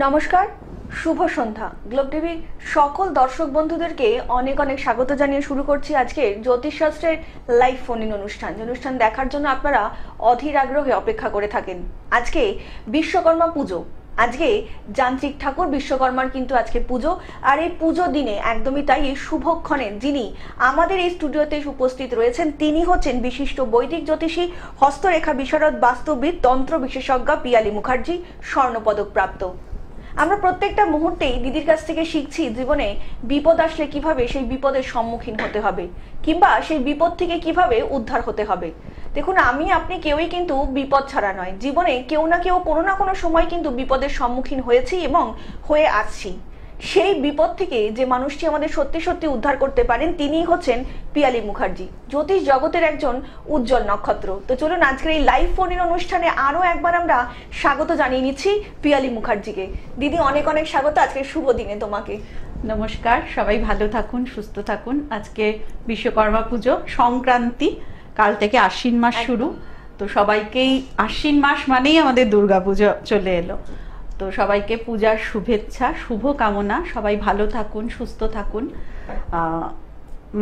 নমস্কার, শুভ সন্ধ্যা। গ্লোব টিভির সকল দর্শক বন্ধুদেরকে অনেক অনেক স্বাগত জানিয়ে শুরু করছি আজকের জ্যোতিষশাস্ত্রের লাইভ ফোন ইন অনুষ্ঠান দেখার জন্য আপনারা অধীর আগ্রহে অপেক্ষা করে থাকেন। আজকে বিশ্বকর্মা পুজো, আজকে যান্ত্রিক ঠাকুর বিশ্বকর্মার কিন্তু আজকে পুজো। আর এই পুজো দিনে একদমই তাই এই শুভক্ষণে যিনি আমাদের এই স্টুডিওতে উপস্থিত রয়েছেন তিনি হচ্ছেন বিশিষ্ট বৈদিক জ্যোতিষী, হস্তরেখা বিশারদ, বাস্তুবিদ, তন্ত্র বিশেষজ্ঞা পিয়ালি মুখার্জি, স্বর্ণপদক প্রাপ্ত। আমরা প্রত্যেকটা মুহূর্তেই দিদির কাছ থেকে শিখছি জীবনে বিপদ আসলে কিভাবে সেই বিপদের সম্মুখীন হতে হবে, কিংবা সেই বিপদ থেকে কিভাবে উদ্ধার হতে হবে। দেখুন, আমি আপনি কেউই কিন্তু বিপদ ছাড়া নয়, জীবনে কেউ না কেউ কোনো না কোনো সময় কিন্তু বিপদের সম্মুখীন হয়েছি এবং হয়ে আসছি। সেই বিপদ থেকে যে মানুষটি আমাদের সত্যি সত্যি উদ্ধার করতে পারেন তিনিই হচ্ছেন পিয়ালি মুখার্জি, জ্যোতিষ জগতের একজন উজ্জ্বল নক্ষত্র। তো চলুন আজকের এই লাইভ ফোন ইন অনুষ্ঠানে আরো একবার আমরা স্বাগত জানিয়ে নিচ্ছি পিয়ালি মুখার্জিকে। দিদি, অনেক অনেক স্বাগত আজকের শুভ দিনে তোমাকে। নমস্কার, সবাই ভালো থাকুন, সুস্থ থাকুন। আজকে বিশ্বকর্মা পুজো সংক্রান্তি, কাল থেকে আশ্বিন মাস শুরু। তো সবাইকেই, আশ্বিন মাস মানেই আমাদের দুর্গা পুজো চলে এলো। তো সবাইকে পূজার শুভেচ্ছা, শুভ কামনা। সবাই ভালো থাকুন, সুস্থ থাকুন,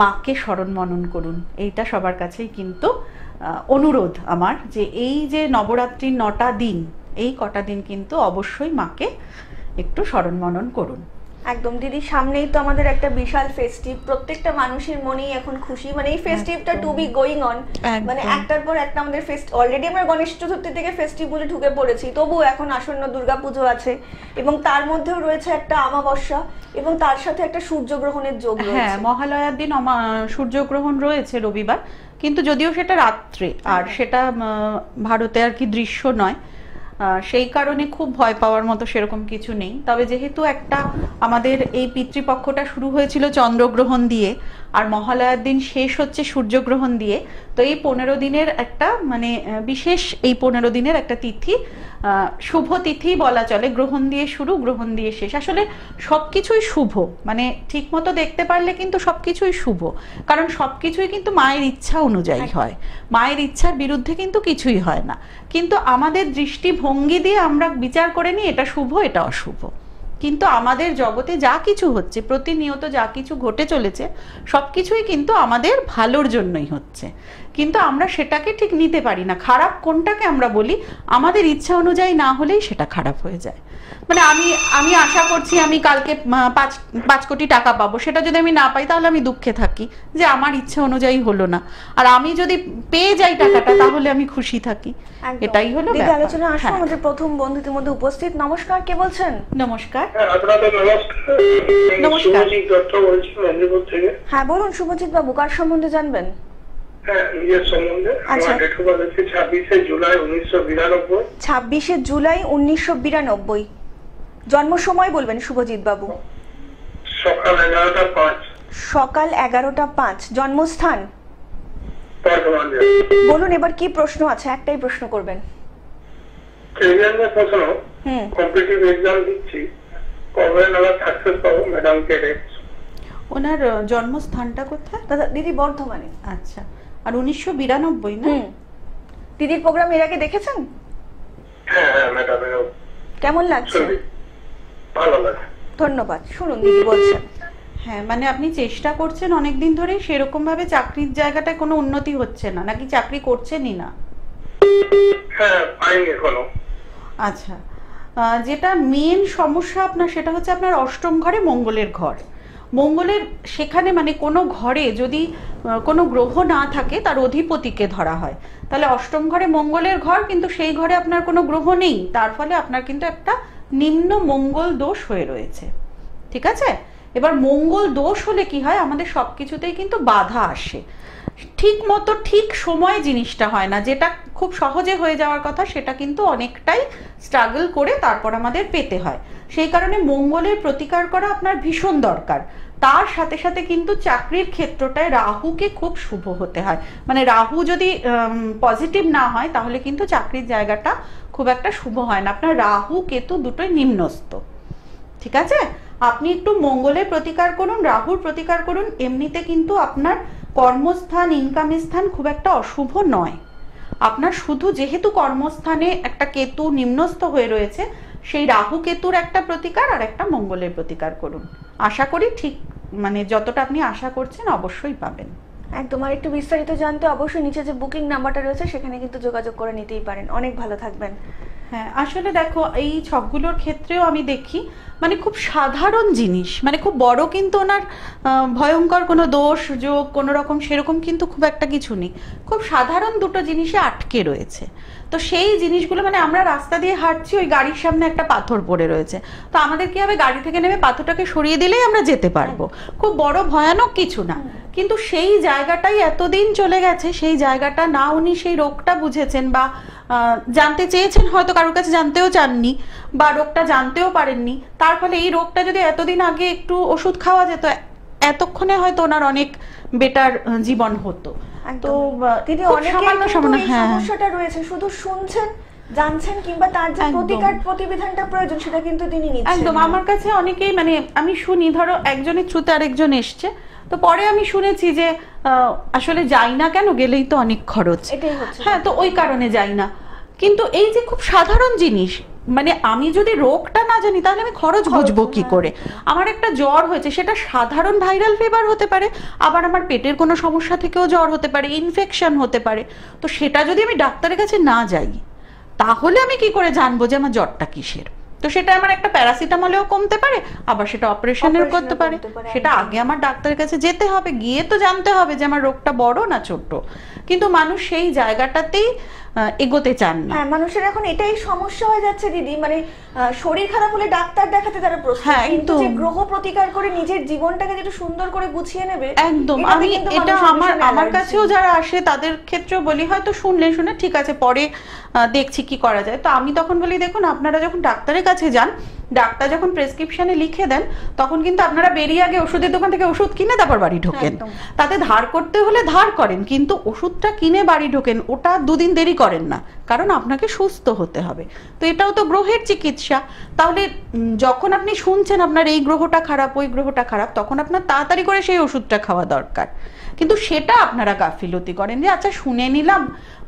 মাকে স্মরণ মনন করুন, এইটা সবার কাছেই কিন্তু অনুরোধ আমার, যে এই যে নবরাত্রির 9টা দিন, এই কটা দিন কিন্তু অবশ্যই মাকে একটু স্মরণ মনন করুন। একদম দিদি, সামনেই তো আমাদের একটা বিশাল ফেস্টিভ, প্রত্যেকটা মানুষের মনেই এখন খুশি, মানে এই ফেস্টিভটা টু বি গোয়িং অন, মানে একটার পর একটা আমাদের অলরেডি আমরা গণেশ চতুর্থী থেকে ফেস্টিভ বলে ঢুকে পড়েছি, তবু এখন আসন্ন দুর্গাপুজো আছে এবং তার মধ্যেও রয়েছে একটা আমাবস্যা এবং তার সাথে একটা সূর্যগ্রহণের যোগ রয়েছে। হ্যাঁ, মহালয়ার দিন সূর্যগ্রহণ রয়েছে রবিবার, কিন্তু যদিও সেটা রাত্রে, আর সেটা ভারতে আর কি দৃশ্য নয়, সেই কারণে খুব ভয় পাওয়ার মতো সেরকম কিছু নেই। তবে যেহেতু একটা আমাদের এই পিতৃপক্ষটা শুরু হয়েছিল চন্দ্রগ্রহণ দিয়ে, আর মহালয়ার দিন শেষ হচ্ছে সূর্যগ্রহণ দিয়ে, তো এই 15 দিনের একটা মানে বিশেষ, এই 15 দিনের একটা তিথি, শুভ তিথি বলা চলে। গ্রহণ দিয়ে শুরু, গ্রহণ দিয়ে শেষ, আসলে সবকিছুই শুভ, মানে ঠিক মতো দেখতে পারলে কিন্তু সবকিছুই শুভ, কারণ সবকিছুই কিন্তু মায়ের ইচ্ছা অনুযায়ী হয়, মায়ের ইচ্ছার বিরুদ্ধে কিন্তু কিছুই হয় না। কিন্তু আমাদের দৃষ্টিভঙ্গি দিয়ে আমরা বিচার করে নিই এটা শুভ, এটা অশুভ। কিন্তু আমাদের জগতে যা কিছু হচ্ছে, প্রতিনিয়ত যা কিছু ঘটে চলেছে, সবকিছুই কিন্তু আমাদের ভালোর জন্যই হচ্ছে, কিন্তু আমরা সেটাকে ঠিক নিতে পারি না। খারাপ কোনটাকে আমরা বলি, আমাদের ইচ্ছা অনুযায়ী না হলেই সেটা খারাপ হয়ে যায়। মানে আমি আশা করছি আমি কালকে 5 কোটি টাকা পাবো, সেটা যদি আমি না পাই তাহলে আমি দুঃখে থাকি যে আমার ইচ্ছা অনুযায়ী হলো না। আর আমি যদি পেয়ে যাই টাকাটা তাহলে আমি খুশি থাকি। এটাই হলো ব্যাপার। আলোচনা আসো, আমাদের প্রথম বন্ধুদের মধ্যে উপস্থিত। নমস্কার, কে বলছেন? নমস্কার। নমস্কার, হ্যাঁ বলুন শুভজিৎ বাবু, কার সম্বন্ধে জানবেন? নিজের সম্বন্ধে। আমার ডেট অফ বার্থ হচ্ছে 26শে জুলাই 1992। 26শে জুলাই 1992। জন্ম সময় বলবেন শুভজিৎ বাবু? সকাল 11টা 5। সকাল 11টা 5। জন্মস্থান? বর্ধমান। বলুন এবার কি প্রশ্ন আছে, একটাই প্রশ্ন করবেন। ক্যারিয়ারের প্রশ্ন, কম্পিটিটিভ এক্সাম দিচ্ছি, কবে নাগাদ সাকসেস পাবো ম্যাডাম কে দেখছি। ওনার জন্মস্থানটা কোথায়? দাদা দিদি বর্ধমানে। আচ্ছা, আর 1992 না? দিদির প্রোগ্রাম এর আগে দেখেছেন? হ্যাঁ ম্যাডাম। কেমন লাগছে? ভালো লাগে। ধন্যবাদ। শুনুন দিদি বলছেন। হ্যাঁ, মানে আপনি চেষ্টা করছেন অনেকদিন ধরে, সেরকম ভাবে চাকরির জায়গাটায় কোনো উন্নতি হচ্ছে না, নাকি চাকরি করছেনই না? হ্যাঁ, পাইনি এখনো। আচ্ছা, যেটা মেন সমস্যা আপনার, সেটা হচ্ছে আপনার অষ্টম ঘরে মঙ্গলের ঘর। মঙ্গলের সেখানে মানে কোনো ঘরে যদি কোনো গ্রহ না থাকে তার অধিপতিকে ধরা হয়, তাহলে অষ্টম ঘরে মঙ্গলের ঘর, কিন্তু সেই ঘরে আপনার কোনো গ্রহ নেই, তার ফলে আপনার কিন্তু একটা নিম্ন মঙ্গল দোষ হয়ে রয়েছে। ঠিক আছে? এবার মঙ্গল দোষ হলে কি হয়, আমাদের সবকিছুতেই কিন্তু বাধা আসে, ঠিক মতো ঠিক সময়ে জিনিসটা হয় না, যেটা খুব সহজে হয়ে যাওয়ার কথা সেটা কিন্তু অনেকটাই স্ট্রাগল করে তারপর আমাদের পেতে হয়। সেই কারণে মঙ্গলের প্রতিকার করা আপনার ভীষণ দরকার। তার সাথে সাথে কিন্তু চাকরির ক্ষেত্রটায় রাহুকে খুব শুভ হতে হয়, মানে রাহু যদি পজিটিভ না হয় তাহলে কিন্তু চাকরির জায়গাটা খুব একটা শুভ হয় না। আপনার রাহু কেতু দুটোই নিম্নস্থ। ঠিক আছে? আপনি একটু মঙ্গলের প্রতিকার করুন, রাহুর প্রতিকার করুন, এমনিতে কিন্তু আপনার কর্মস্থান, ইনকামের স্থান খুব একটা অশুভ নয়। আপনার শুধু যেহেতু কর্মস্থানে একটা কেতু নিম্নস্থ হয়ে রয়েছে, সেই রাহু কেতুর একটা প্রতিকার আর একটা মঙ্গলের প্রতিকার করুন, আশা করি ঠিক মানে যতটা আপনি আশা করছেন অবশ্যই পাবেন। একদম। আর একটু বিস্তারিত জানতে অবশ্যই নিচে যে বুকিং নাম্বারটা রয়েছে সেখানে কিন্তু যোগাযোগ করে নিতেই পারেন। অনেক ভালো থাকবেন। হ্যাঁ, আসলে দেখো এই ছকগুলোর ক্ষেত্রেও আমি দেখি মানে খুব সাধারণ জিনিস, মানে খুব বড় কিন্তু ওনার ভয়ঙ্কর কোনো দোষ যোগ কোনো রকম সেরকম কিন্তু খুব একটা কিছু নেই, খুব সাধারণ দুটো জিনিসে আটকে রয়েছে। তো সেই জিনিসগুলো মানে আমরা রাস্তা দিয়ে হাঁটছি, ওই গাড়ির সামনে একটা পাথর পড়ে রয়েছে, তো আমাদের কি হবে, গাড়ি থেকে নেমে পাথরটাকে সরিয়ে দিলেই আমরা যেতে পারবো, খুব বড় ভয়ানক কিছু না। কিন্তু সেই জায়গাটাই এতদিন চলে গেছে, সেই জায়গাটা না উনি সেই রোগটা বুঝেছেন বা জানতে চেয়েছেন, হয়তো কারোর কাছে জানতেও চাননি বা রোগটা জানতেও পারেননি, তার ফলে এই রোগটা যদি এতদিন আগে একটু ওষুধ খাওয়া যেত এতক্ষণে হয়তো ওনার অনেক বেটার জীবন হতো। তো তিনি সমস্যাটা রয়েছে, শুধু শুনছেন জানছেন কিংবা তার যে প্রতিকার প্রতিবিধানটা প্রয়োজন সেটা কিন্তু তিনি নিচ্ছেন। একদম। আমার কাছে অনেকেই মানে আমি শুনি, ধরো একজনের থ্রুতে আরেকজন এসছে, তো পরে আমি শুনেছি যে আসলে যাই না কেন, গেলেই তো অনেক খরচ, হ্যাঁ তো ওই কারণে যাই না। কিন্তু এই যে খুব সাধারণ জিনিস, মানে আমি যদি রোগটা না জানি তাহলে আমি খরচ বুঝবো কি করে? আমার একটা জ্বর হয়েছে, সেটা সাধারণ ভাইরাল ফিভার হতে পারে, আবার আমার পেটের কোনো সমস্যা থেকেও জ্বর হতে পারে, ইনফেকশন হতে পারে। তো সেটা যদি আমি ডাক্তারের কাছে না যাই তাহলে আমি কি করে জানবো যে আমার জ্বরটা কিসের? তো সেটা আমার একটা প্যারাসিটামলেও কমতে পারে, আবার সেটা অপারেশনেও করতে পারে। সেটা আগে আমার ডাক্তারের কাছে যেতে হবে, গিয়ে তো জানতে হবে যে আমার রোগটা বড় না ছোট। কিন্তু মানুষ সেই জায়গাটাতেই এগোতে চান না। হ্যাঁ, মানুষের এখন এটাই সমস্যা হয়ে যাচ্ছে দিদি, মানে শরীর খারাপ হলে ডাক্তার দেখাতে তারা প্রস্তুত, কিন্তু যে গ্রহ প্রতিকার করে নিজের জীবনটাকে যেটা সুন্দর করে গুছিয়ে নেবে, একদম। আমি এটা আমার কাছেও যারা আসে তাদের ক্ষেত্রেও বলি, হয়তো শুনে ঠিক আছে পরে দেখছি কি করা যায়। তো আমি তখন বলি, দেখুন আপনারা যখন ডাক্তারের কাছে যান, ডাক্তার যখন প্রেসক্রিপশনে লিখে দেন তখন কিন্তু আপনারা বেরিয়ে আগে ওষুধের দোকান থেকে ওষুধ কিনে তারপর বাড়ি ঢোকেন। তাতে ধার করতে হলে ধার করেন, কিন্তু ওষুধটা কিনে বাড়ি ঢোকেন, ওটা দুদিন দেরি করেন না, কারণ আপনাকে সুস্থ হতে হবে। তো এটাও তো গ্রহের চিকিৎসা। তাহলে যখন আপনি শুনছেন আপনার এই গ্রহটা খারাপ ওই গ্রহটা খারাপ, তখন আপনার তাড়াতাড়ি করে সেই ওষুধটা খাওয়া দরকার। কিন্তু সেটা আপনারা গাফিলতি করেন যে আচ্ছা শুনে নিলাম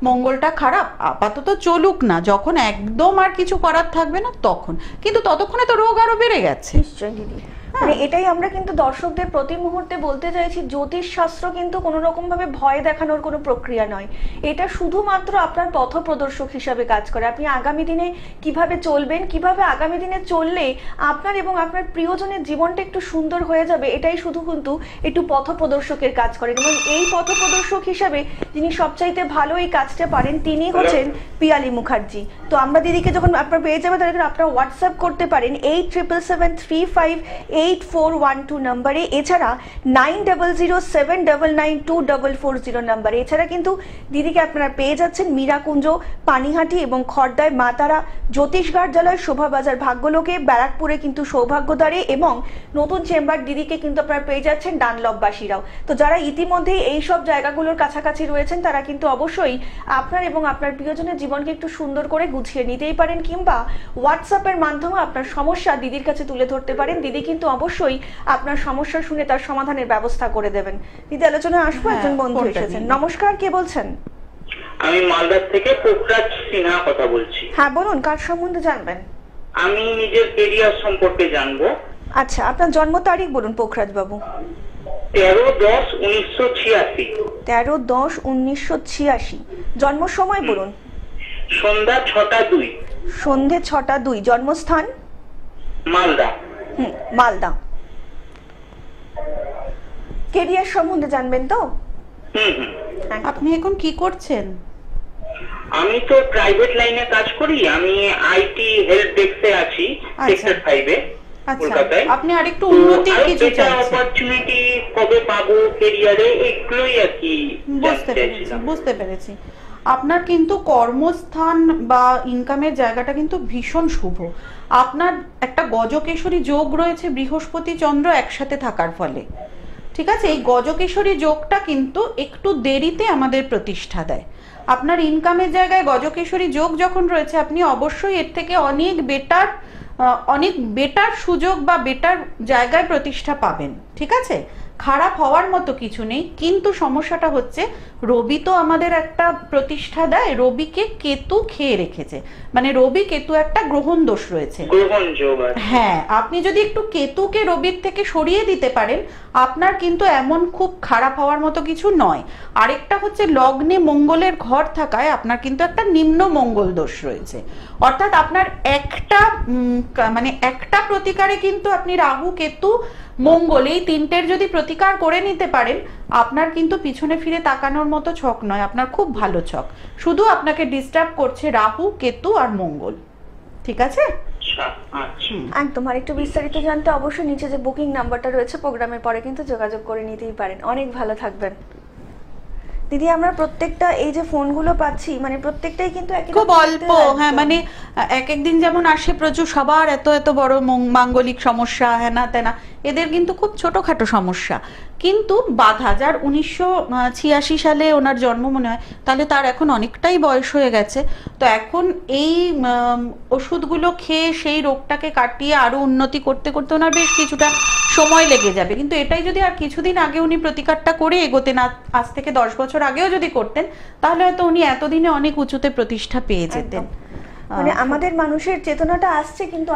মঙ্গলটা খারাপ, আপাতত চলুক না, যখন একদম আর কিছু করার থাকবে না তখন। কিন্তু ততক্ষণে তো রোগ আরো বেড়ে গেছে। নিশ্চয়ই দিদি, মানে এটাই আমরা কিন্তু দর্শকদের প্রতি মুহূর্তে বলতে চাইছি, জ্যোতিষ শাস্ত্র কিন্তু কোনো রকম ভাবে ভয় দেখানোর কোনো প্রক্রিয়া নয়, এটা শুধুমাত্র আপনার পথ প্রদর্শক হিসাবে কাজ করে। আপনি আগামী দিনে কিভাবে চলবেন, কিভাবে আগামী দিনে চললে আপনার এবং আপনার প্রিয়জনের জীবনটা একটু সুন্দর হয়ে যাবে, এটাই শুধু কিন্তু একটু পথ প্রদর্শকের কাজ করেন। এবং এই পথ প্রদর্শক হিসাবে যিনি সবচাইতে ভালো এই কাজটা পারেন তিনি হচ্ছেন পিয়ালি মুখার্জি। তো আমরা দিদিকে যখন আপনার পেয়ে যাবেন তাহলে আপনারা হোয়াটসঅ্যাপ করতে পারেন 8777358412 নম্বরে, এছাড়া 9007992440 নম্বরে। এছাড়া কিন্তু দিদিকে আপনারা পেয়ে যাচ্ছেন মীরাকুঞ্জ, পানিহাটি এবং খড়দায় মা তারা, জ্যোতিষ কার্যালয়, শোভাবাজার ভাগ্যলোকে, ব্যারাকপুরে কিন্তু সৌভাগ্যদ্বারে, এবং নতুন চেম্বার দিদিকে কিন্তু আপনারা পেয়ে যাচ্ছেন ডানলপবাসীরাও। তো যারা ইতিমধ্যে এই সব জায়গাগুলোর কাছাকাছি রয়েছেন তারা কিন্তু অবশ্যই আপনার এবং আপনার প্রিয়জনের জীবনকে একটু সুন্দর করে গুছিয়ে নিতেই পারেন, কিংবা হোয়াটসঅ্যাপের মাধ্যমে আপনার সমস্যা দিদির কাছে তুলে ধরতে পারেন। দিদি কিন্তু অবশ্যই আপনার সমস্যা শুনে তার সমাধানের ব্যবস্থা করে দেবেন। দিদি আলোচনায় আসবো, একজন বন্ধু এসেছেন। নমস্কার, কে বলছেন? আমি মালদা থেকে পোখরাজ সিনহা কথা বলছি। হ্যাঁ বলুন, কার সম্বন্ধে জানবেন? আমি নিজের কেরিয়ার সম্পর্কে জানবো। আচ্ছা, আপনার জন্ম তারিখ বলুন পোখরাজ বাবু। 13/10/1986। 13/10/1986। জন্ম সময় বলুন। সন্ধ্যা 6টা 2। সন্ধে 6টা 2। জন্মস্থান? মালদা। মালদা। কেরিয়ার সম্বন্ধে জানবেন তো? আপনি এখন কি করছেন? আমি তো প্রাইভেট লাইনে কাজ করি, আমি আইটি হেল্প ডেস্কে আছি সেক্টর 5-এ কলকাতায়। আপনি আরেকটু উন্নতির কিছু চাইছেন, অপরচুনিটি কবে পাবো ক্যারিয়ারে, এগুলোই আর কি। বুঝতে পেরেছি। আপনার কিন্তু কর্মস্থান বা ইনকামের জায়গাটা কিন্তু ভীষণ শুভ। আপনার একটা গজকেশরী যোগ রয়েছে বৃহস্পতি চন্দ্র একসাথে থাকার ফলে, ঠিক আছে? এই গজকেশরী যোগটা কিন্তু একটু দেরিতে আমাদের প্রতিষ্ঠা দেয়। আপনার ইনকামের জায়গায় গজকেশরী যোগ যখন রয়েছে আপনি অবশ্যই এর থেকে অনেক বেটার সুযোগ বা বেটার জায়গায় প্রতিষ্ঠা পাবেন, ঠিক আছে? খারাপ হওয়ার মতো কিছু নেই, কিন্তু সমস্যাটা হচ্ছে রবি তো আমাদের একটা প্রতিষ্ঠা দেয়, রবিকে কেতু খেয়ে রেখেছে, মানে রবি কেতু একটা গ্রহণ দোষ রয়েছে। হ্যাঁ, আপনি যদি একটু কেতুকে রবির থেকে সরিয়ে দিতে পারেন, আপনার কিন্তু এমন খুব খারাপ হওয়ার মতো কিছু নয়। আরেকটা হচ্ছে লগ্নে মঙ্গলের ঘর থাকায় আপনার কিন্তু একটা নিম্ন মঙ্গল দোষ রয়েছে, অর্থাৎ আপনার একটা প্রতিকারে কিন্তু আপনি রাহু কেতু মঙ্গল এই তিনটের যদি প্রতিকার করে নিতে পারেন, আপনার কিন্তু পিছনে ফিরে তাকানোর মতো ছক নয়, আপনার খুব ভালো ছক। শুধু আপনাকে ডিস্টার্ব করছে রাহু কেতু আর মঙ্গল। ঠিক আছে? একদম। আর একটু বিস্তারিত জানতে অবশ্যই নিচে যে বুকিং নাম্বারটা রয়েছে প্রোগ্রামের পরে কিন্তু যোগাযোগ করে নিতেই পারেন। অনেক ভালো থাকবেন দিদি। আমরা প্রত্যেকটা এই যে ফোনগুলো পাচ্ছি, মানে প্রত্যেকটাই কিন্তু খুব অল্প। হ্যাঁ, মানে এক একদিন যেমন আসে প্রচুর, সবার এত এত বড় মাঙ্গলিক সমস্যা, হ্যাঁ না তেনা, এদের কিন্তু খুব ছোটখাটো সমস্যা, কিন্তু বাধা। যার 1986 সালে ওনার জন্ম মনে হয়, তাহলে তার এখন অনেকটাই বয়স হয়ে গেছে। তো এখন এই ওষুধগুলো খেয়ে সেই রোগটাকে কাটিয়ে আরো উন্নতি করতে করতে ওনার বেশ কিছুটা সময় লেগে যাবে। কিন্তু এটাই যদি আর কিছুদিন আগে উনি প্রতিকারটা করে এগোতেন, আজ থেকে 10 বছর আগেও যদি করতেন, তাহলে হয়তো উনি এতদিনে অনেক উঁচুতে প্রতিষ্ঠা পেয়ে যেতেন। মানে আমাদের মানুষের চেতনাটা আসছে কিন্তু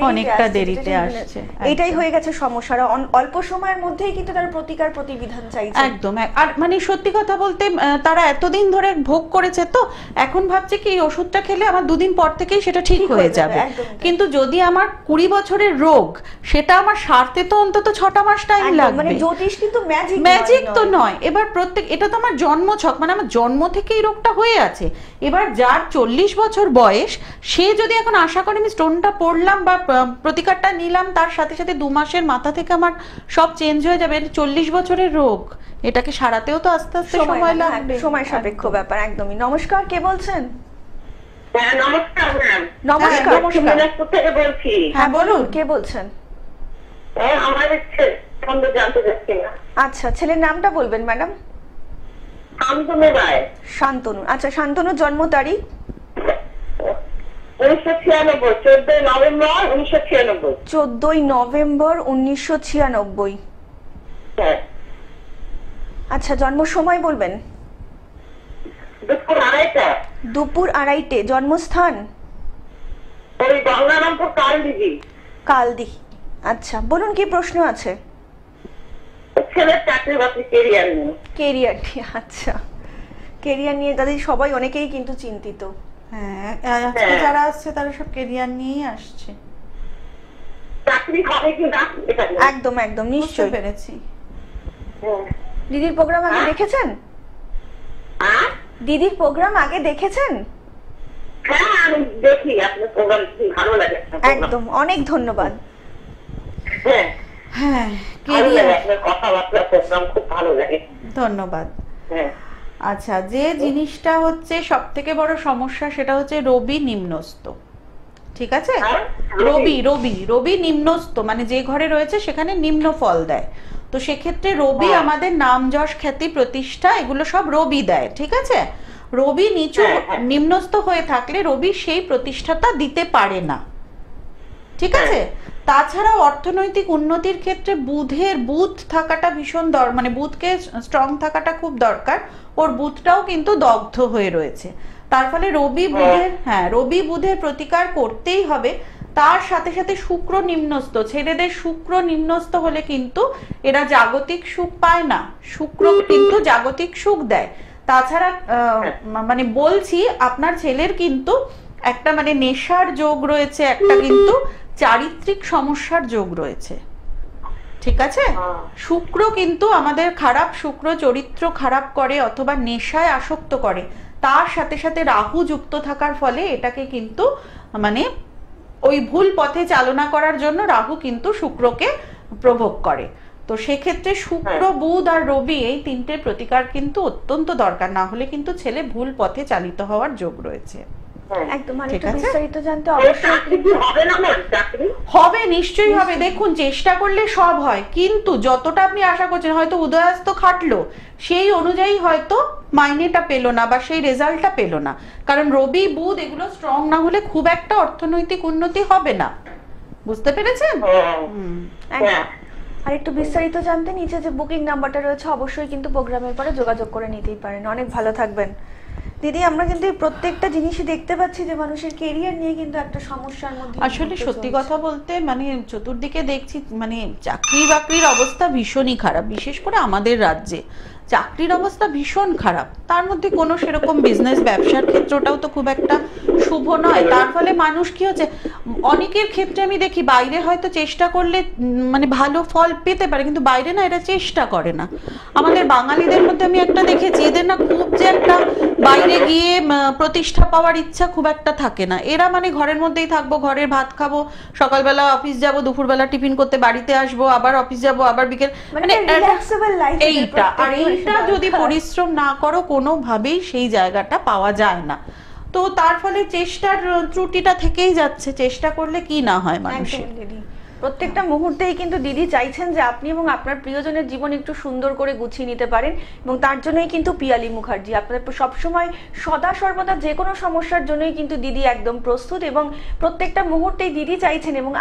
অনেকটা দেরিতে আসছে। এটাই হয়ে গেছে সমস্যাটা, অল্প সময়ের মধ্যেই কিন্তু তার প্রতিকার প্রতিবিধান চাইছে। একদম। আর মানে সত্যি কথা বলতে তারা এতদিন ধরে ভোগ করেছে, তো এখন ভাবছে কি ওষুধটা খেলে আমার 2 দিন পর থেকেই সেটা ঠিক হয়ে যাবে। কিন্তু যদি আমার 20 বছরের রোগ, সেটা আমার সারতে তো অন্তত 6টা মাস টাইম লাগবে। মানে জ্যোতিষ কিন্তু ম্যাজিক তো নয়। এবার এটা তো আমার জন্ম ছক, মানে আমার জন্ম থেকেই রোগটা হয়ে আছে। এবার যার 40 বছর বয়স, সে যদি এখন আশা করে আমি স্টোনটা পড়লাম বা প্রতিকারটা নিলাম, তার সাথে সাথে 2 মাসের মাথা থেকে আমার সব চেঞ্জ হয়ে যাবে, 40 বছরের রোগ, এটাকে সারাতেও তো আস্তে আস্তে সময় লাগবে, সময় সাপেক্ষ ব্যাপার। একদমই। নমস্কার, কে বলছেন? নমস্কার ম্যাম। নমস্কার। থেকে বলছি। হ্যাঁ বলুন, কে বলছেন? আমার জানতে চাচ্ছি না। আচ্ছা, ছেলের নামটা বলবেন ম্যাডাম। শান্তনু রায়। শান্তনু। আচ্ছা, শান্তনুর জন্ম তারিখ? 1996, 14 নভেম্বর 1996। 14 নভেম্বর 1996। হ্যাঁ। আচ্ছা, জন্ম সময় বলবেন? দুপুর 2:30। দুপুর 2:30। জন্মস্থান? ওই গঙ্গারামপুর কালদিঘি। কালদিঘি। আচ্ছা, বলুন কি প্রশ্ন আছে? ছেলের চাকরি বাকরি, কেরিয়ার নিয়ে। কেরিয়ার নিয়ে। আচ্ছা, কেরিয়ার নিয়ে দাদি সবাই অনেকেই কিন্তু চিন্তিত। হ্যাঁ, আজকে যারা আসছে তারা সব কেরিয়ার নিয়েই আসছে। চাকরি হবে কি না এটা একদম একদম নিশ্চয়ই পেরেছি। দিদির প্রোগ্রাম আগে দেখেছেন? দিদির প্রোগ্রাম আগে দেখেছেন? হ্যাঁ, আমি দেখি আপনার প্রোগ্রাম, ভালো লাগে। একদম, অনেক ধন্যবাদ। হ্যাঁ হ্যাঁ, আপনার কথাবার্তা, প্রোগ্রাম খুব ভালো লাগে। ধন্যবাদ। হ্যাঁ। আচ্ছা, যে জিনিসটা হচ্ছে সব থেকে বড় সমস্যা, সেটা হচ্ছে রবি নিম্নস্থ। ঠিক আছে? রবি নিম্নস্থ, মানে যে ঘরে রয়েছে সেখানে নিম্ন ফল দেয়। তো সেক্ষেত্রে রবি আমাদের নাম যশ খ্যাতি প্রতিষ্ঠা এগুলো সব রবি দেয়। ঠিক আছে? রবি নিচু নিম্নস্থ হয়ে থাকলে রবি সেই প্রতিষ্ঠাটা দিতে পারে না। ঠিক আছে? তাছাড়াও অর্থনৈতিক উন্নতির ক্ষেত্রে বুধ থাকাটা ভীষণ মানে বুধকে স্ট্রং থাকাটা খুব দরকার। ওর বুধটাও কিন্তু দগ্ধ হয়ে রয়েছে, তার ফলে রবি বুধের প্রতিকার করতেই হবে। তার সাথে সাথে শুক্র নিম্নস্থ, ছেলেদের শুক্র নিম্নস্থ হলে কিন্তু এরা জাগতিক সুখ পায় না, শুক্র কিন্তু জাগতিক সুখ দেয়। তাছাড়া মানে বলছি, আপনার ছেলের কিন্তু একটা মানে নেশার যোগ রয়েছে, একটা কিন্তু চারিত্রিক সমস্যার যোগ রয়েছে। ঠিক আছে? শুক্র কিন্তু আমাদের খারাপ, শুক্র চরিত্র খারাপ করে অথবা নেশায় আসক্ত করে। তার সাথে সাথে রাহু যুক্ত থাকার ফলে এটাকে কিন্তু মানে ওই ভুল পথে চালনা করার জন্য রাহু কিন্তু শুক্রকে প্রভোগ করে। তো সেক্ষেত্রে শুক্র, বুধ আর রবি এই তিনটে প্রতিকার কিন্তু অত্যন্ত দরকার, না হলে কিন্তু ছেলে ভুল পথে চালিত হওয়ার যোগ রয়েছে। একদম। আরেকটু বিস্তারিত জানতে অবশ্যই হবে, নিশ্চয়ই হবে। দেখুন, চেষ্টা করলে সব হয়, কিন্তু যতটা আপনি আশা করছেন, হয়তো উদয়াস্ত খাটলো, সেই অনুযায়ী হয়তো মাইনেটা পেলো না বা সেই রেজাল্টটা পেলো না। কারণ রবি বুধ এগুলো স্ট্রং না হলে খুব একটা অর্থনৈতিক উন্নতি হবে না। বুঝতে পেরেছেন? আর একটু বিস্তারিত জানতে নিচে যে বুকিং নাম্বারটা রয়েছে অবশ্যই কিন্তু প্রোগ্রামের পরে যোগাযোগ করে নিতেই পারেন। অনেক ভালো থাকবেন দিদি। আমরা কিন্তু প্রত্যেকটা জিনিসই দেখতে পাচ্ছি যে মানুষের কেরিয়ার নিয়ে কিন্তু একটা সমস্যার মধ্যে আসলে সত্যি কথা বলতে মানে চতুর্দিকে দেখছি মানে চাকরি বাকরির অবস্থা ভীষণই খারাপ, বিশেষ করে আমাদের রাজ্যে চাকরির অবস্থা ভীষণ খারাপ। তার মধ্যে কোনো সেরকম বিজনেস ব্যবসার ক্ষেত্রটাও তো খুব একটা শুভ নয়। তার ফলে মানুষ কি হচ্ছে, অনেকের ক্ষেত্রে আমি দেখি বাইরে হয়তো চেষ্টা করলে মানে ভালো ফল পেতে পারে, কিন্তু বাইরে না এরা চেষ্টা করে না। আমাদের বাঙালিদের মধ্যে আমি একটা দেখেছি, এদের না খুব যে একটা বাইরে গিয়ে প্রতিষ্ঠা পাওয়ার ইচ্ছা খুব একটা থাকে না। এরা মানে ঘরের মধ্যেই থাকবো, ঘরের ভাত খাবো, সকালবেলা অফিস যাব, দুপুরবেলা টিফিন করতে বাড়িতে আসবো, আবার অফিস যাব, আবার বিকেল, মানে এইটা। আর এইটা যদি পরিশ্রম না করো কোনোভাবেই সেই জায়গাটা পাওয়া যায় না। তো তার ফলে চেষ্টার ত্রুটিটা থেকেই যাচ্ছে। চেষ্টা করলে কি না হয় মানুষের। প্রত্যেকটা মুহূর্তেই কিন্তু দিদি চাইছেন যে আপনি এবং আপনার প্রিয়জনের জীবন একটু সুন্দর করে গুছিয়ে নিতে পারেন, এবং তার জন্যই কিন্তু পিয়ালি মুখার্জি আপনাদের সবসময় সদা সর্বদা যে কোনো সমস্যার জন্যই কিন্তু দিদি একদম প্রস্তুত, এবং প্রত্যেকটা মুহূর্তেই দিদি চাইছেন এবং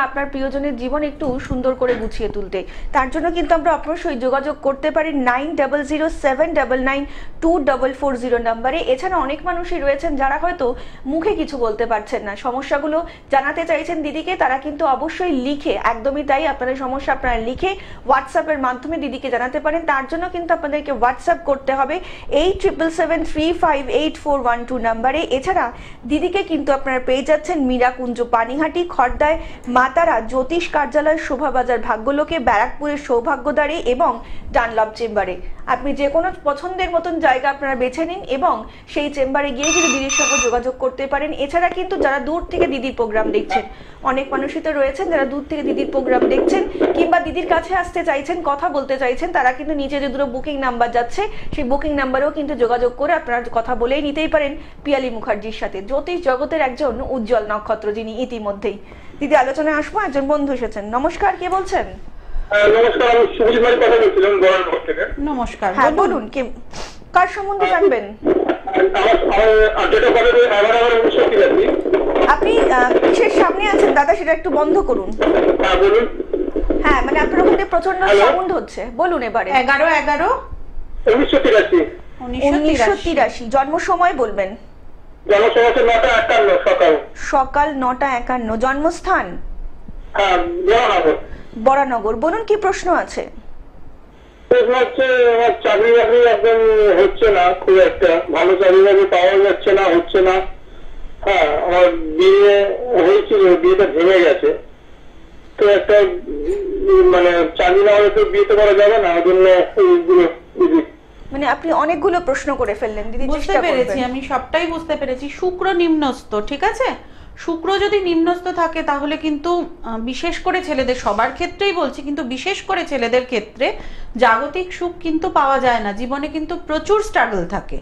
আপনার প্রিয়জনের জীবন একটু সুন্দর করে গুছিয়ে তুলতে। তার জন্য কিন্তু আমরা অবশ্যই যোগাযোগ করতে পারি 9007992440 নাম্বারে। এছাড়া অনেক মানুষই রয়েছেন যারা হয়তো মুখে কিছু বলতে পারছেন না, সমস্যাগুলো জানাতে চাইছেন দিদিকে, তারা কিন্তু অবশ্যই লিখে, একদমই তাই, আপনাদের সমস্যা আপনারা লিখে হোয়াটসঅ্যাপের মাধ্যমে দিদিকে জানাতে পারেন। তার জন্য কিন্তু আপনাদেরকে হোয়াটসঅ্যাপ করতে হবে 8777358412 নাম্বারে। এছাড়া দিদিকে কিন্তু আপনারা পেয়ে যাচ্ছেন মীরাকুঞ্জ পানিহাটি, খড়দায় মাতারা জ্যোতিষ কার্যালয়, শোভাবাজার ভাগ্যলোকে, ব্যারাকপুরের সৌভাগ্যদ্বারে এবং ডানলপ চেম্বারে। আপনি যে কোনো পছন্দের মতন জায়গা আপনারা বেছে নিন এবং সেই চেম্বারে গিয়ে কিন্তু দিদির সঙ্গে যোগাযোগ করতে পারেন। এছাড়া কিন্তু যারা দূর থেকে দিদির প্রোগ্রাম দেখছেন, অনেক মানুষই তো রয়েছেন যারা দূর থেকে দিদির প্রোগ্রাম দেখছেন কিংবা দিদির কাছে আসতে চাইছেন, কথা বলতে চাইছেন, তারা কিন্তু নিচে যে দুটো বুকিং নাম্বার যাচ্ছে সেই বুকিং নাম্বারেও কিন্তু যোগাযোগ করে আপনারা কথা বলেই নিতেই পারেন পিয়ালি মুখার্জির সাথে, জ্যোতিষ জগতের একজন উজ্জ্বল নক্ষত্র যিনি ইতিমধ্যেই। দিদি আলোচনায় আসবো, একজন বন্ধু এসেছেন। নমস্কার, কে বলছেন? নমস্কার, আমি সুজিত ভাই কথা বলছিলাম বরানগর থেকে। নমস্কার, হ্যাঁ বলুন, কে কার সম্বন্ধে জানবেন? আপনি কিসের সামনে আছেন দাদা, সেটা একটু বন্ধ করুন। হ্যাঁ মানে আপনার ওখানে প্রচন্ড সাউন্ড হচ্ছে, বলুন এবারে। 11/11/1983। জন্ম সময় বলবেন? সকাল 9:51। জন্মস্থান? বরানগর। বলুন কি প্রশ্ন আছে? চাকরি বাকরি একদম হচ্ছে না, খুব একটা ভালো চাকরি বাকরি পাওয়া যাচ্ছে না, হচ্ছে না। হ্যাঁ, আমার বিয়ে হয়েছিল, বিয়েটা ভেঙে গেছে। তো একটা মানে চাকরি না হলে তো বিয়েতে করা যাবে না, ওই জন্য মানে আপনি অনেকগুলো প্রশ্ন করে ফেললেন দিদি। বুঝতে পেরেছি, আমি সবটাই বুঝতে পেরেছি। শুক্র নিম্নস্থ, ঠিক আছে? শুক্র যদি নিম্নস্থ থাকে তাহলে কিন্তু বিশেষ করে ছেলেদের, সবার ক্ষেত্রেই বলছি কিন্তু বিশেষ করে ছেলেদের ক্ষেত্রে জাগতিক সুখ কিন্তু পাওয়া যায় না, জীবনে কিন্তু প্রচুর স্ট্রাগল থাকে।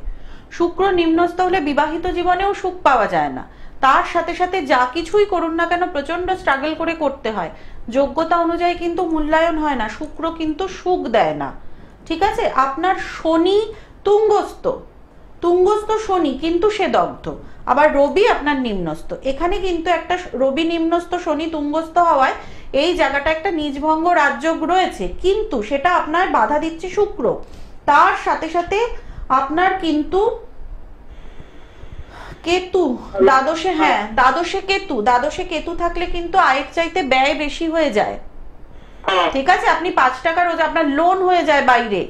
শুক্র নিম্নস্থ হলে বিবাহিত জীবনেও সুখ পাওয়া যায় না, তার সাথে সাথে যা কিছুই করুন না কেন প্রচন্ড স্ট্রাগল করে করতে হয়, যোগ্যতা অনুযায়ী কিন্তু মূল্যায়ন হয় না, শুক্র কিন্তু সুখ দেয় না, ঠিক আছে? আপনার শনি তুঙ্গস্থ শনি কিন্তু সে দগ্ধ, আবার রবি আপনার নিম্নস্থ। এখানে কিন্তু একটা রবি নিম্নস্থ, শনি তুঙ্গস্থ হওয়ায় এই জায়গাটা একটা নিজভঙ্গ রাজযোগ রয়েছে, কিন্তু সেটা আপনার বাধা দিচ্ছে শুক্র। তার সাথে সাথে আপনার কিন্তু কেতু দ্বাদশে, হ্যাঁ দ্বাদশে কেতু থাকলে কিন্তু আয়ের চাইতে ব্যয় বেশি হয়ে যায়, ঠিক আছে? আপনি 5 টাকা রোজ আপনার লোন হয়ে যায়, বাইরে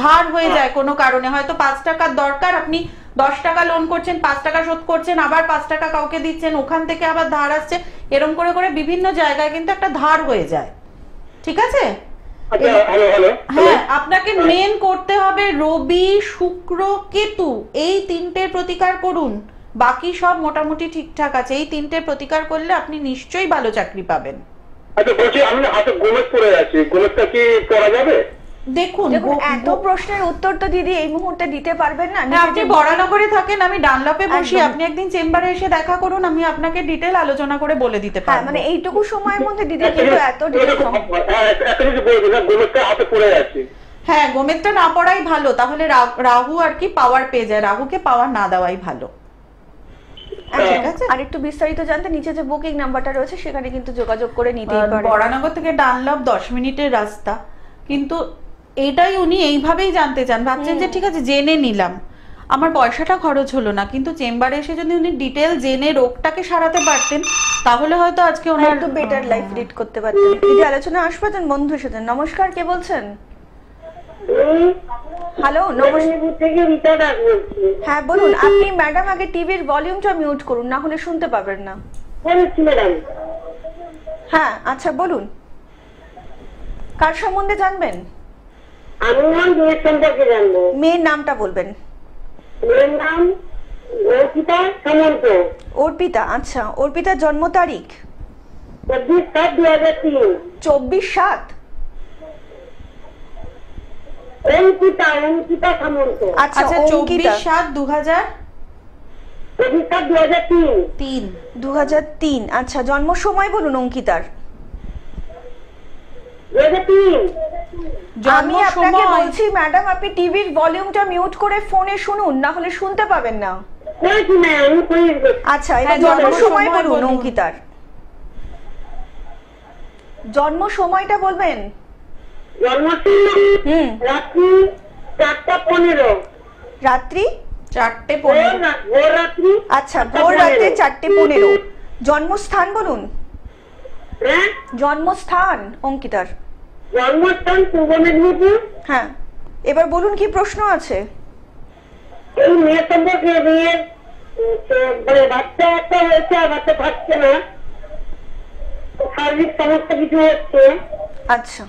ধার হয়ে যায় কোনো কারণে, হয়তো 5 টাকার দরকার, আপনি 10 টাকা লোন করছেন, 5 টাকা শোধ করছেন, আবার 5 টাকা কাউকে দিচ্ছেন, ওখান থেকে আবার ধার আসছে, এরকম করে করে বিভিন্ন জায়গায় কিন্তু একটা ধার হয়ে যায়, ঠিক আছে? হ্যাঁ, আপনাকে মেন করতে হবে রবি, শুক্র, কেতু, এই 3টের প্রতিকার করুন, বাকি সব মোটামুটি ঠিকঠাক আছে। এই 3টের প্রতিকার করলে আপনি নিশ্চয়ই ভালো চাকরি পাবেন। আচ্ছা বলছি, আমি হাতে গোমেদ পড়ে আছি, গোমেদটা কি পড়া যাবে? দেখুন এত প্রশ্নের উত্তর তো দিদি এই মুহূর্তে দিতে পারবেন না। আপনি বরানগরে থাকেন, আমি ডানলপে বসি, আপনি একদিন চেম্বারে এসে দেখা করুন, আমি আপনাকে ডিটেইল আলোচনা করে বলে দিতে পারবো। মানে এইটুকু সময়ের মধ্যে দিদি কিন্তু এত ডিটেইল গোমেদটা হাতে পড়ে আছে। হ্যাঁ, গোমেদটা না পড়াই ভালো, তাহলে রাহু আর কি পাওয়ার পেয়ে যায়, রাহুকে পাওয়ার না দেওয়াই ভালো। ঠিক আছে। আর একটু বিস্তারিত জানতে নিচে যে বুকিং নাম্বারটা রয়েছে সেখানে কিন্তু যোগাযোগ করে নিতেই পারেন। বরানগর থেকে ডানলপ 10 মিনিটের রাস্তা, কিন্তু এটাই উনি এইভাবেই জানতে চান, ভাবছেন যে ঠিক আছে জেনে নিলাম, আমার পয়সাটা খরচ হলো না, কিন্তু চেম্বারে এসে যদি উনি ডিটেল জেনে রোগটাকে সারাতে পারতেন তাহলে হয়তো আজকে ওনার একটু বেটার লাইফ লিড করতে পারতেন। দিদি আলোচনা আসবেন বন্ধুর সাথে। নমস্কার, কে বলছেন? হ্যালো, নমস্কার। থেকে রীতা দাস বলছি। হ্যাঁ বলুন। আপনি ম্যাডাম আগে টিভির ভলিউমটা মিউট করুন, না হলে শুনতে পাবেন না। বলছি ম্যাডাম। হ্যাঁ আচ্ছা বলুন, কার সম্বন্ধে জানবেন? আমি আমার মেয়ের সম্পর্কে জানবো। মেয়ের নামটা বলবেন। মেয়ের নাম অর্পিতা সামন্ত। অর্পিতা, আচ্ছা। অর্পিতার জন্ম তারিখ 24/7/2003। 24/7। অঙ্কিতা সামন্ত। আচ্ছা, আচ্ছা অঙ্কিতা 24/7/2003। 24/7/2003। 2003। আচ্ছা, জন্ম সময় বলুন অঙ্কিতার। 2003। আমি আপনাকে বলছি ম্যাডাম, আপনি টিভির ভলিউমটা মিউট করে ফোনে শুনুন, না হলে শুনতে পাবেন না। বলছি না, আমি কই। আচ্ছা, এবার হ্যাঁ, জন্ম জন্ম সময় সময় বলুন বলুন। অঙ্কিতার। জন্ম সময়টা বলবেন। জন্মদিন রাত্রি 4:15। রাত্রি 4:15। ভোর রাত্রি। আচ্ছা, ভোর রাতে 4:15। জন্মস্থান বলুন। হ্যাঁ, জন্মস্থান অঙ্কিতার। জন্মস্থান পূর্ব মেদিনীপুর। হ্যাঁ, এবার বলুন কি প্রশ্ন আছে? এই মেয়ের সম্পর্কে মেয়ের মানে বাচ্চা একটা হয়েছে, আর বাচ্চা থাকছে না, শারীরিক সমস্যা কিছু হচ্ছে। আচ্ছা,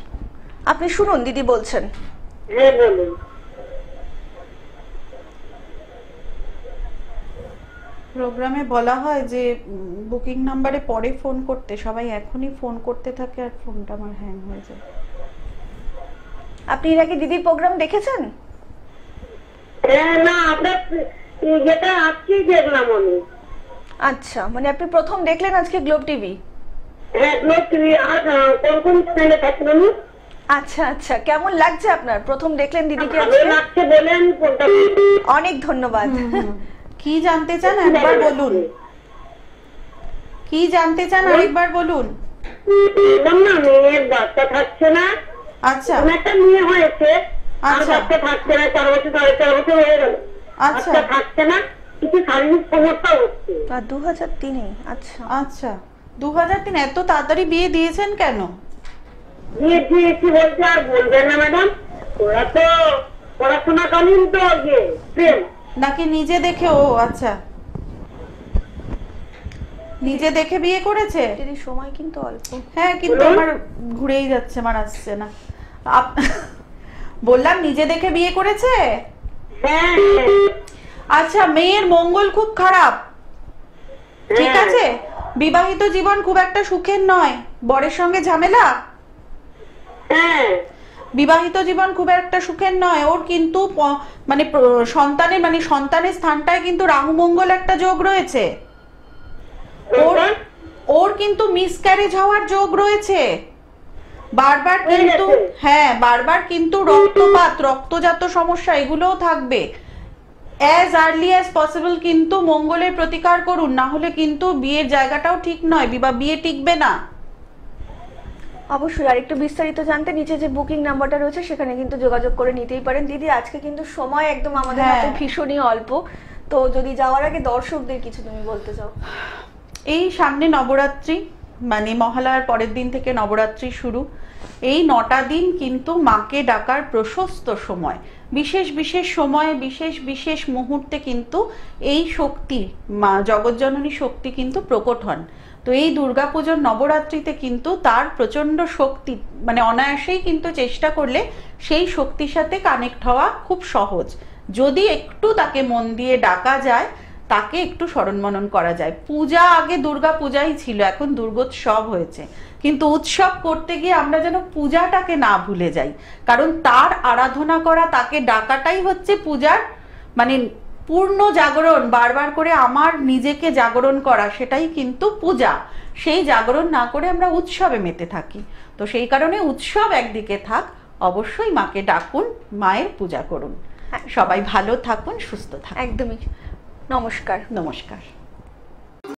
আপনি শুনুন, দিদি বলছেন। হ্যাঁ বলুন। প্রোগ্রামে বলা হয় যে বুকিং নাম্বারে পরে ফোন করতে, সবাই এখনই ফোন করতে থাকে আর ফোনটা আমার হ্যাং হয়ে যায়। আপনি এর আগে দিদির প্রোগ্রাম দেখেছেন? হ্যাঁ, না আপনার যেটা আজকেই দেখলাম আমি। আচ্ছা, মানে আপনি প্রথম দেখলেন আজকে গ্লোব টিভি? হ্যাঁ, গ্লোব টিভি। আর কোন কোন চ্যানেলে থাকেন আমি? আচ্ছা আচ্ছা, কেমন লাগছে আপনার? প্রথম দেখলেন দিদিকে ভালো আজকে? লাগছে বলে আমি ফোনটা। অনেক ধন্যবাদ। কি জানতে চান একবার বলুন, কি জানতে চান আরেকবার বলুন। বললাম না, মেয়ের বাচ্চা থাকছে না। আচ্ছা একটা মেয়ে হয়েছে, আর আচ্ছা। বাচ্চা থাকছে না। 4 বছর 4.5 বছর হয়ে গেল, আচ্ছা বাচ্চা থাকছে না, কিছু শারীরিক সমস্যা হচ্ছে। 2003। আচ্ছা আচ্ছা, 2003। এত তাড়াতাড়ি বিয়ে দিয়েছেন কেন? বিয়ে দিয়েছি বলছে, আর বলবেন না ম্যাডাম, ওরা তো পড়াশোনাকালীন তো ইয়ে প্রেম। নাকি নিজে দেখে? ও আচ্ছা, নিজে দেখে বিয়ে করেছে। দিদি সময় কিন্তু অল্প। হ্যাঁ, কিন্তু আমার ঘুরেই যাচ্ছে, আমার আসছে না। বললাম নিজে দেখে বিয়ে করেছে। হ্যাঁ আচ্ছা, মেয়ের মঙ্গল খুব খারাপ, ঠিক আছে? বিবাহিত জীবন খুব একটা সুখের নয়, বরের সঙ্গে ঝামেলা। হ্যাঁ, বিবাহিত জীবন খুব একটা সুখের নয়। ওর কিন্তু মানে সন্তানের স্থানটায় কিন্তু রাহু মঙ্গল একটা যোগ রয়েছে। ওর কিন্তু মিসক্যারেজ হওয়ার যোগ রয়েছে বারবার, কিন্তু হ্যাঁ বারবার কিন্তু রক্তপাত, রক্তজাত সমস্যা এগুলোও থাকবে। অ্যাজ আর্লি অ্যাজ পসিবল কিন্তু মঙ্গলের প্রতিকার করুন, না হলে কিন্তু বিয়ের জায়গাটাও ঠিক নয়, বিয়ে টিকবে না। অবশ্যই। আর একটু বিস্তারিত জানতে নিচে যে বুকিং নাম্বারটা রয়েছে সেখানে কিন্তু যোগাযোগ করে নিতেই পারেন। দিদি আজকে কিন্তু সময় একদম আমাদের হাতে ভীষণই অল্প, তো যদি যাওয়ার আগে দর্শকদের কিছু তুমি বলতে চাও? এই সামনে নবরাত্রি, মানে মহালয়ার পরের দিন থেকে নবরাত্রি শুরু। এই 9টা দিন কিন্তু মাকে ডাকার প্রশস্ত সময়। বিশেষ বিশেষ সময়ে, বিশেষ বিশেষ মুহূর্তে কিন্তু এই শক্তি, মা জগৎজননী শক্তি কিন্তু প্রকট হন। তো এই দুর্গাপুজোর নবরাত্রিতে কিন্তু তার প্রচন্ড শক্তি, মানে অনায়াসেই কিন্তু চেষ্টা করলে সেই শক্তির সাথে কানেক্ট হওয়া খুব সহজ, যদি একটু তাকে মন দিয়ে ডাকা যায়, তাকে একটু স্মরণ মনন করা যায়। পূজা আগে দুর্গা পূজাই ছিল, এখন দুর্গোৎসব হয়েছে, কিন্তু উৎসব করতে গিয়ে আমরা যেন পূজাটাকে না ভুলে যাই, কারণ তার আরাধনা করা, তাকে ডাকাটাই হচ্ছে পূজার মানে পূর্ণ জাগরণ। বারবার করে আমার নিজেকে জাগরণ করা, সেটাই কিন্তু পূজা। সেই জাগরণ না করে আমরা উৎসবে মেতে থাকি। তো সেই কারণে উৎসব একদিকে থাক, অবশ্যই মাকে ডাকুন, মায়ের পূজা করুন। সবাই ভালো থাকুন, সুস্থ থাকুন। একদমই। নমস্কার। নমস্কার।